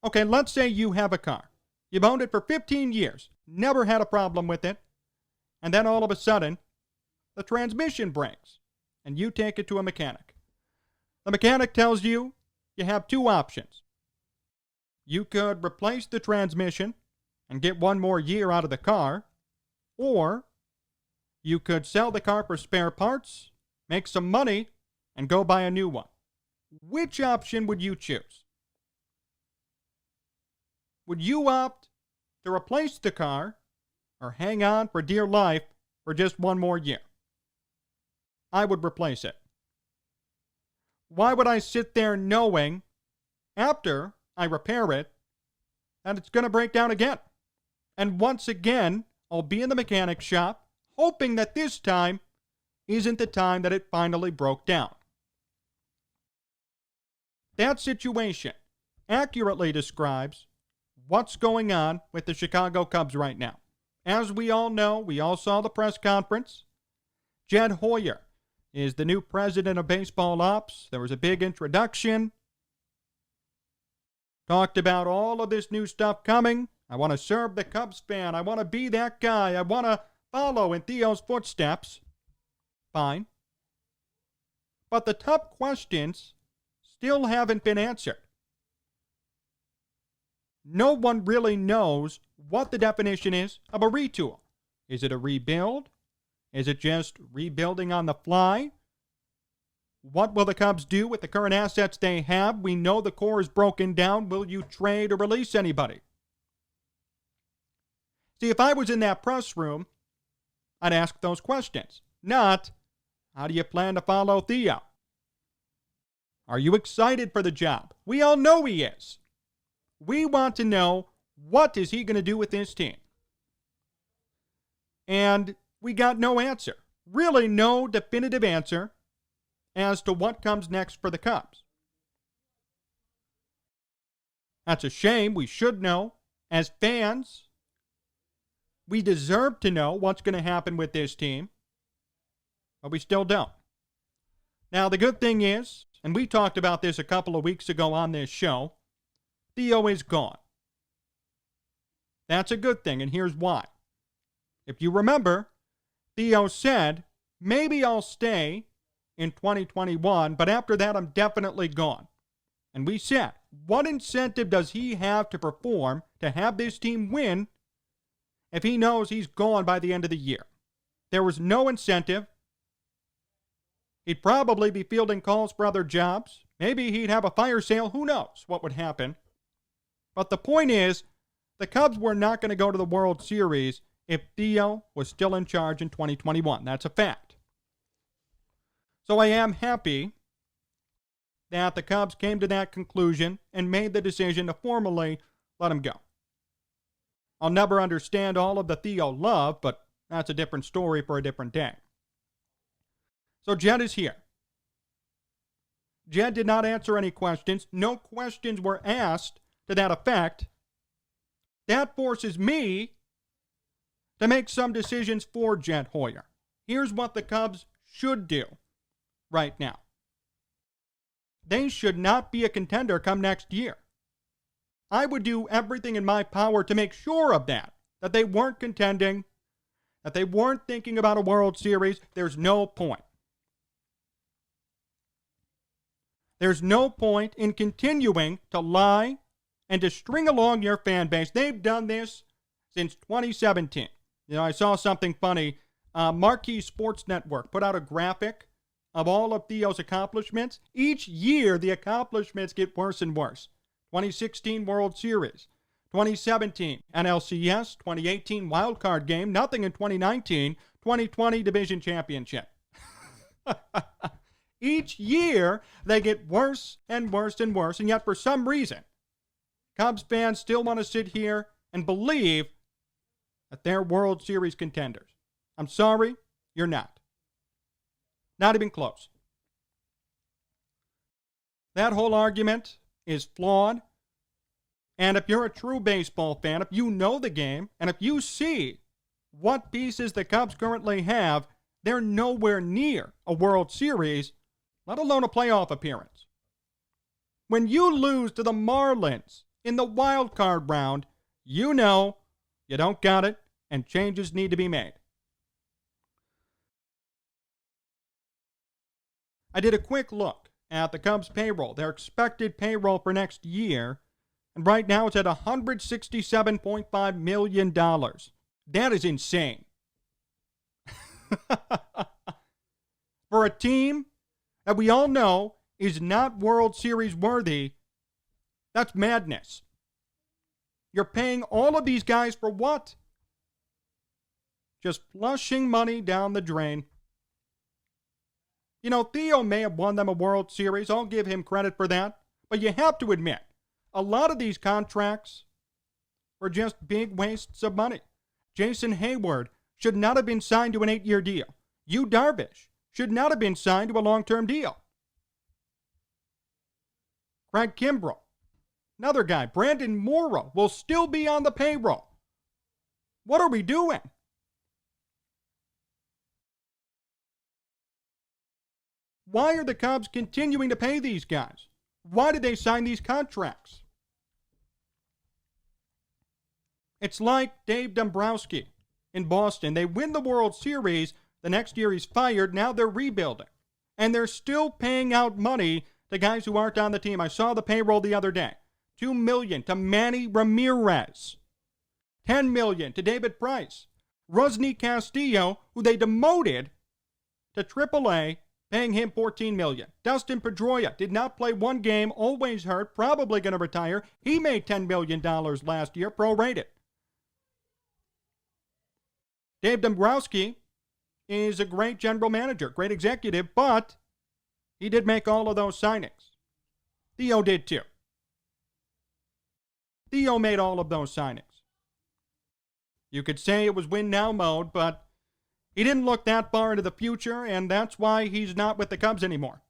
Okay, let's say you have a car. You've owned it for 15 years, never had a problem with it, and then all of a sudden, the transmission breaks, and you take it to a mechanic. The mechanic tells you you have two options. You could replace the transmission and get one more year out of the car, or you could sell the car for spare parts, make some money, and go buy a new one. Which option would you choose? Would you opt to replace the car or hang on for dear life for just one more year? I would replace it. Why would I sit there knowing after I repair it that it's going to break down again? And once again, I'll be in the mechanic shop hoping that this time isn't the time that it finally broke down. That situation accurately describes what's going on with the Chicago Cubs right now. As we all know, we all saw the press conference. Jed Hoyer is the new president of baseball ops. There was a big introduction. Talked about all of this new stuff coming. I want to serve the Cubs fan. I want to be that guy. I want to follow in Theo's footsteps. Fine. But the tough questions still haven't been answered. No one really knows what the definition is of a retool. Is it a rebuild? Is it just rebuilding on the fly? What will the Cubs do with the current assets they have? We know the core is broken down. Will you trade or release anybody? See, if I was in that press room, I'd ask those questions. Not, how do you plan to follow Theo? Are you excited for the job? We all know he is. We want to know, what is he going to do with this team? And we got no answer. Really no definitive answer as to what comes next for the Cubs. That's a shame. We should know. As fans, we deserve to know what's going to happen with this team, but we still don't. Now, the good thing is, and we talked about this a couple of weeks ago on this show, Theo is gone. That's a good thing, and here's why. If you remember, Theo said, maybe I'll stay in 2021, but after that, I'm definitely gone. And we said, what incentive does he have to perform to have this team win if he knows he's gone by the end of the year? There was no incentive. He'd probably be fielding calls for other jobs. Maybe he'd have a fire sale. Who knows what would happen? But the point is, the Cubs were not going to go to the World Series if Theo was still in charge in 2021. That's a fact. So I am happy that the Cubs came to that conclusion and made the decision to formally let him go. I'll never understand all of the Theo love, but that's a different story for a different day. So Jed is here. Jed did not answer any questions. No questions were asked to that effect. That forces me to make some decisions for Jed Hoyer. Here's what the Cubs should do right now. They should not be a contender come next year. I would do everything in my power to make sure of that they weren't contending, that they weren't thinking about a World Series. There's no point. There's no point in continuing to lie and to string along your fan base. They've done this since 2017. I saw something funny. Marquee Sports Network put out a graphic of all of Theo's accomplishments. Each year, the accomplishments get worse and worse. 2016 World Series, 2017 NLCS, 2018 Wild Card Game, nothing in 2019, 2020 Division Championship. Each year, they get worse and worse and worse, and yet for some reason, Cubs fans still want to sit here and believe that they're World Series contenders. I'm sorry, you're not. Not even close. That whole argument is flawed. And if you're a true baseball fan, if you know the game, and if you see what pieces the Cubs currently have, they're nowhere near a World Series, let alone a playoff appearance. When you lose to the Marlins in the wild card round, you know you don't got it and changes need to be made. I did a quick look at the Cubs payroll, their expected payroll for next year, and right now it's at $167.5 million. That is insane. For a team that we all know is not World Series worthy, that's madness. You're paying all of these guys for what? Just flushing money down the drain. You know, Theo may have won them a World Series. I'll give him credit for that. But you have to admit, a lot of these contracts were just big wastes of money. Jason Hayward should not have been signed to an 8-year deal. Yu Darvish should not have been signed to a long-term deal. Craig Kimbrell, another guy, Brandon Morrow, will still be on the payroll. What are we doing? Why are the Cubs continuing to pay these guys? Why did they sign these contracts? It's like Dave Dombrowski in Boston. They win the World Series. The next year he's fired. Now they're rebuilding. And they're still paying out money to guys who aren't on the team. I saw the payroll the other day. $2 million to Manny Ramirez. $10 million to David Price. Rusney Castillo, who they demoted to AAA, paying him $14 million. Dustin Pedroia did not play one game, always hurt, probably going to retire. He made $10 million last year, prorated. Dave Dombrowski is a great general manager, great executive, but he did make all of those signings. Theo did too. Theo made all of those signings. You could say it was win now mode, but he didn't look that far into the future, and that's why he's not with the Cubs anymore.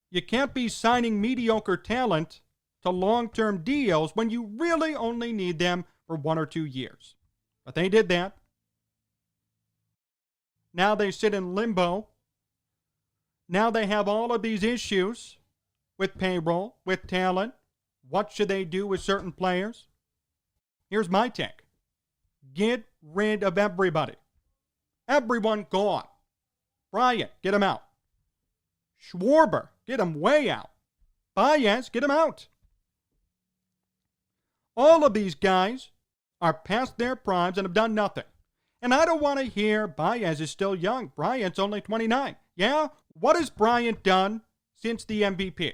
You can't be signing mediocre talent to long-term deals when you really only need them for 1 or 2 years. But they did that. Now they sit in limbo. Now they have all of these issues with payroll, with talent. What should they do with certain players? Here's my take. Get rid of everybody. Everyone gone. Bryant, get him out. Schwarber, get him way out. Baez, get him out. All of these guys are past their primes and have done nothing. And I don't want to hear Baez is still young. Bryant's only 29. Yeah? What has Bryant done since the MVP?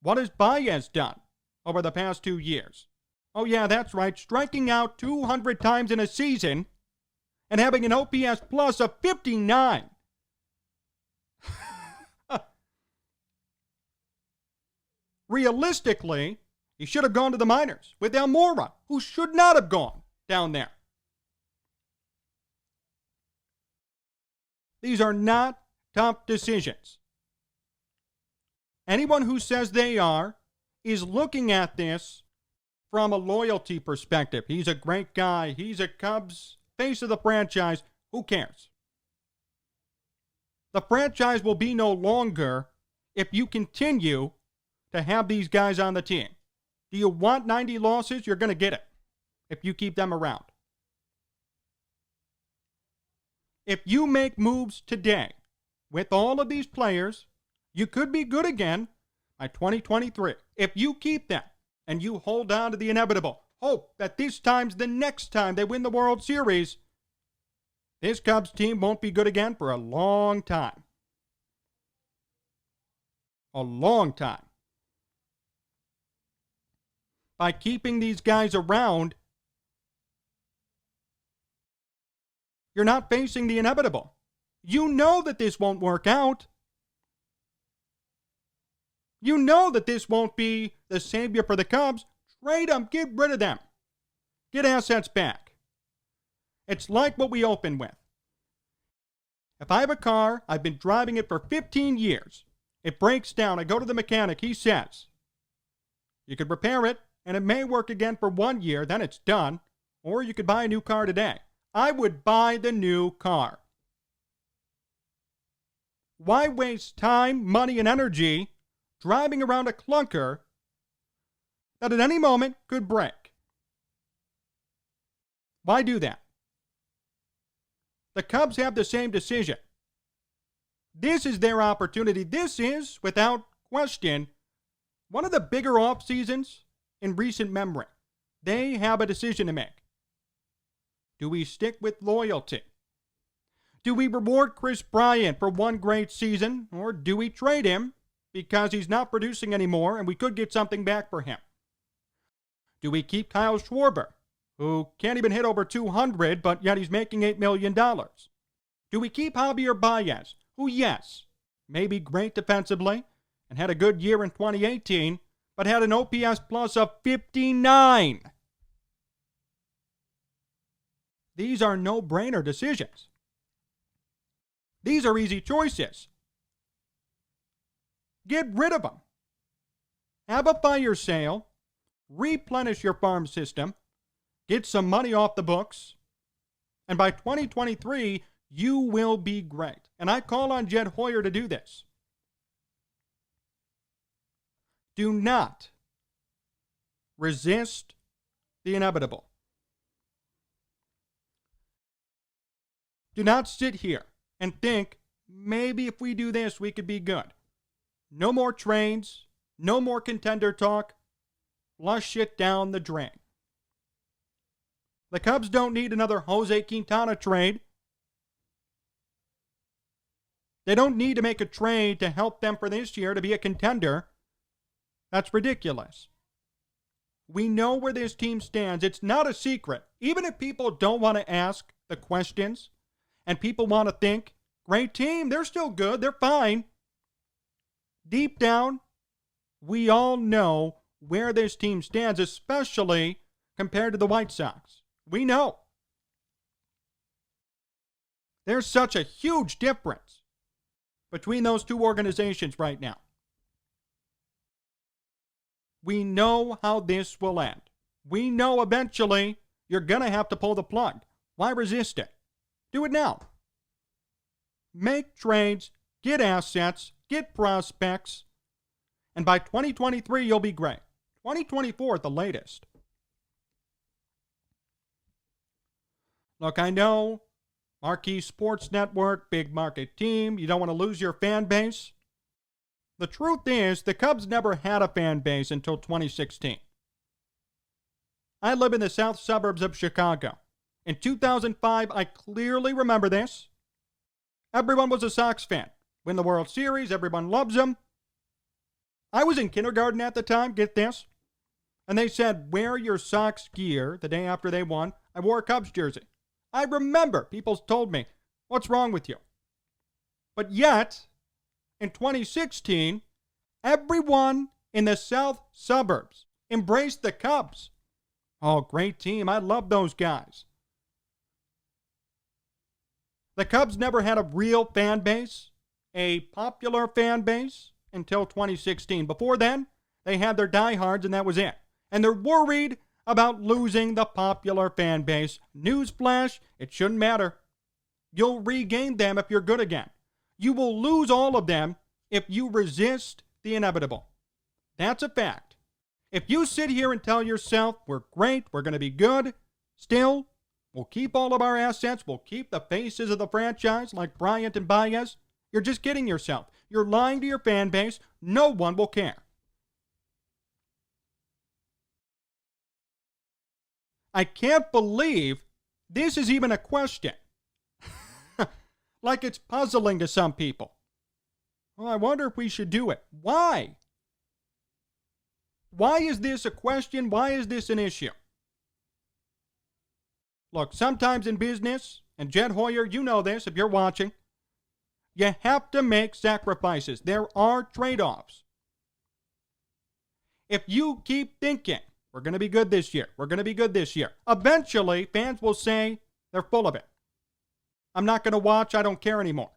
What has Baez done over the past 2 years? Oh, yeah, that's right. Striking out 200 times in a season and having an OPS plus of 59. Realistically, he should have gone to the minors with Almora, who should not have gone down there. These are not tough decisions. Anyone who says they are is looking at this from a loyalty perspective. He's a great guy. He's a Cubs face of the franchise. Who cares? The franchise will be no longer if you continue to have these guys on the team. Do you want 90 losses? You're going to get it if you keep them around. If you make moves today with all of these players, you could be good again by 2023. If you keep them and you hold on to the inevitable, hope that this time's the next time they win the World Series, this Cubs team won't be good again for a long time. A long time. By keeping these guys around, you're not facing the inevitable. You know that this won't work out. You know that this won't be the savior for the Cubs. Trade them. Get rid of them. Get assets back. It's like what we opened with. If I have a car, I've been driving it for 15 years. It breaks down. I go to the mechanic. He says, you could repair it, and it may work again for 1 year. Then it's done. Or you could buy a new car today. I would buy the new car. Why waste time, money, and energy driving around a clunker that at any moment could break. Why do that? The Cubs have the same decision. This is their opportunity. This is, without question, one of the bigger off seasons in recent memory. They have a decision to make. Do we stick with loyalty? Do we reward Kris Bryant for one great season, or do we trade him because he's not producing anymore and we could get something back for him? Do we keep Kyle Schwarber, who can't even hit over 200, but yet he's making $8 million? Do we keep Javier Baez, who, yes, may be great defensively and had a good year in 2018, but had an OPS plus of 59? These are no-brainer decisions. These are easy choices. Get rid of them. Have a fire sale. Replenish your farm system. Get some money off the books. And by 2023, you will be great. And I call on Jed Hoyer to do this. Do not resist the inevitable. Do not sit here and think, maybe if we do this, we could be good. No more trades, no more contender talk. Flush shit down the drain. The Cubs don't need another Jose Quintana trade. They don't need to make a trade to help them for this year to be a contender. That's ridiculous. We know where this team stands. It's not a secret. Even if people don't want to ask the questions and people want to think, great team, they're still good, they're fine. Deep down, we all know where this team stands, especially compared to the White Sox. We know. There's such a huge difference between those two organizations right now. We know how this will end. We know eventually you're going to have to pull the plug. Why resist it? Do it now. Make trades, get assets, get prospects, and by 2023, you'll be great. 2024 at the latest. Look, I know, marquee sports network, big market team, you don't want to lose your fan base. The truth is, the Cubs never had a fan base until 2016. I live in the south suburbs of Chicago. In 2005, I clearly remember this. Everyone was a Sox fan. Win the World Series, everyone loves them. I was in kindergarten at the time, get this. And they said, wear your Sox gear the day after they won. I wore a Cubs jersey. I remember people told me, what's wrong with you? But yet, in 2016, everyone in the south suburbs embraced the Cubs. Oh, great team. I love those guys. The Cubs never had a real fan base, a popular fan base, until 2016. Before then, they had their diehards, and that was it. And they're worried about losing the popular fan base. Newsflash, it shouldn't matter. You'll regain them if you're good again. You will lose all of them if you resist the inevitable. That's a fact. If you sit here and tell yourself, we're great, we're going to be good, still, we'll keep all of our assets, we'll keep the faces of the franchise like Bryant and Baez, you're just kidding yourself. You're lying to your fan base. No one will care. I can't believe this is even a question. Like it's puzzling to some people. Well, I wonder if we should do it. Why? Why is this a question? Why is this an issue? Look, sometimes in business, and Jed Hoyer, you know this if you're watching, you have to make sacrifices. There are trade-offs. If you keep thinking, we're going to be good this year, we're going to be good this year, eventually fans will say they're full of it. I'm not going to watch, I don't care anymore.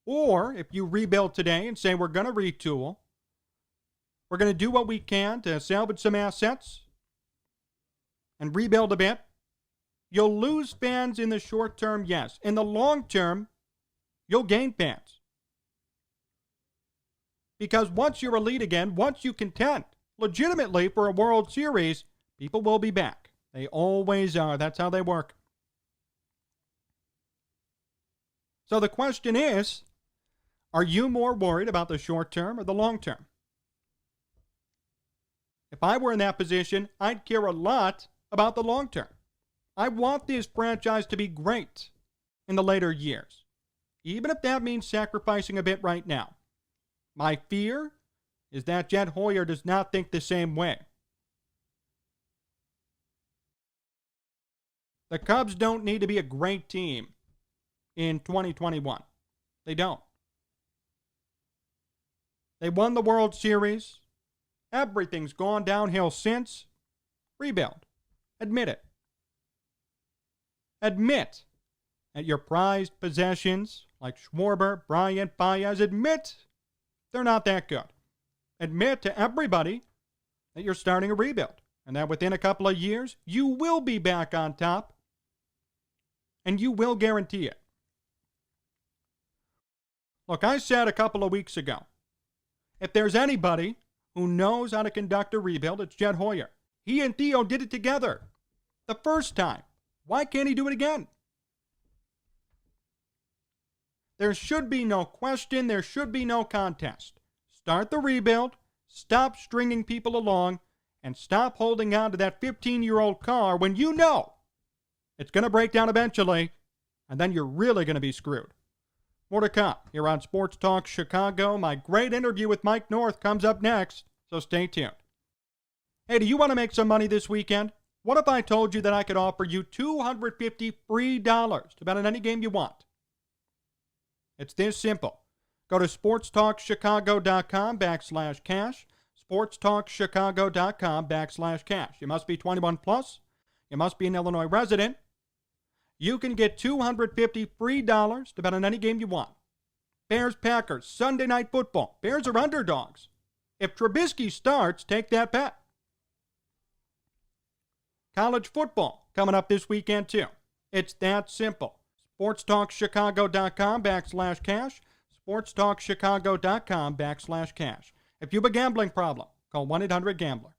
Or if you rebuild today and say we're going to retool, we're going to do what we can to salvage some assets and rebuild a bit, you'll lose fans in the short term, yes. In the long term, you'll gain fans. Because once you're elite again, once you contend legitimately for a World Series, people will be back. They always are. That's how they work. So the question is, are you more worried about the short term or the long term? If I were in that position, I'd care a lot about the long term. I want this franchise to be great in the later years, even if that means sacrificing a bit right now. My fear is that Jed Hoyer does not think the same way. The Cubs don't need to be a great team in 2021. They don't. They won the World Series. Everything's gone downhill since. Rebuild. Admit it. Admit that your prized possessions, like Schwarber, Bryant, Baez, admit they're not that good. Admit to everybody that you're starting a rebuild and that within a couple of years, you will be back on top and you will guarantee it. Look, I said a couple of weeks ago, if there's anybody who knows how to conduct a rebuild, it's Jed Hoyer. He and Theo did it together the first time. Why can't he do it again? There should be no question. There should be no contest. Start the rebuild. Stop stringing people along. And stop holding on to that 15-year-old car when you know it's going to break down eventually. And then you're really going to be screwed. More to come here on Sports Talk Chicago. My great interview with Mike North comes up next, so stay tuned. Hey, do you want to make some money this weekend? What if I told you that I could offer you $250 free to bet on any game you want? It's this simple. Go to sportstalkchicago.com/cash, sportstalkchicago.com/cash. You must be 21 plus. You must be an Illinois resident. You can get $250 free to bet on any game you want. Bears, Packers, Sunday Night Football. Bears are underdogs. If Trubisky starts, take that bet. College football coming up this weekend too. It's that simple. sportstalkchicago.com/cash, sportstalkchicago.com/cash. If you have a gambling problem, call 1-800-GAMBLER.